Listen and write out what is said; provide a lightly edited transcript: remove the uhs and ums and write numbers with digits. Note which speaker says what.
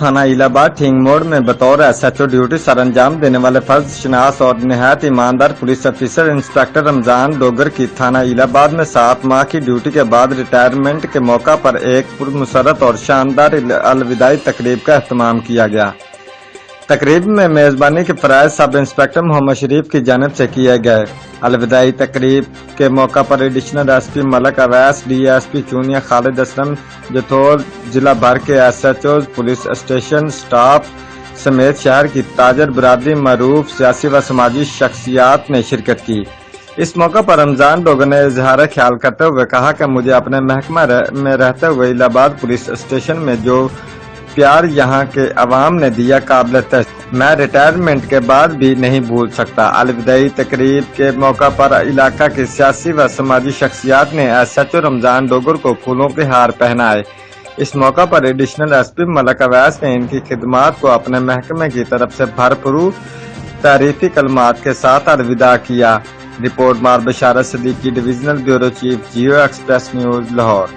Speaker 1: थाना इलाहाबाद ठीक मोड़ में बतौर SHO ड्यूटी सर अंजाम देने वाले फर्ज शनास और निहायत ईमानदार police officer inspector Ramzan Dogar की थाना इलाहाबाद में 7 माह की ड्यूटी के बाद रिटायरमेंट के मौका पर एक पुरमसरत और शानदार अलविदाई तकरीब का एहतमाम किया गया। तकरीब में मेजबानी के फराइज सब इंस्पेक्टर मोहम्मद शरीफ की जानिब से किए गए। अलविदाई तकरीब के मौका पर additional SP Malak Awais, DSP Chunian Khalid Aslam, Jathaur, जिला भर के SHOs, पुलिस स्टेशन स्टाफ समेत शहर की ताजर बरादरी, मरूफ सियासी व समाजी शख्सियात ने शिरकत की। इस मौका पर रमजान डोगर ने इजहार ख्याल करते हुए कहा कि मुझे अपने महकमा में रहते हुए इलाहाबाद पुलिस स्टेशन में जो प्यार यहाँ के अवाम ने दिया काबिल तस्लीम, मैं रिटायरमेंट के बाद भी नहीं भूल सकता। अलविदाई तकरीब के मौका पर इलाका की सियासी व समाजी शख्सियात ने SHO रमजान डोगर को फूलों के हार पहनाए। इस मौका पर एडिशनल SP मलक अवैस ने इनकी खिदमात को अपने महकमे की तरफ से भरपूर तारीफी कलमात के साथ अलविदा किया। रिपोर्ट मार बशारत सदीकी, डिविजनल ब्यूरो चीफ, जियो एक्सप्रेस न्यूज, लाहौर।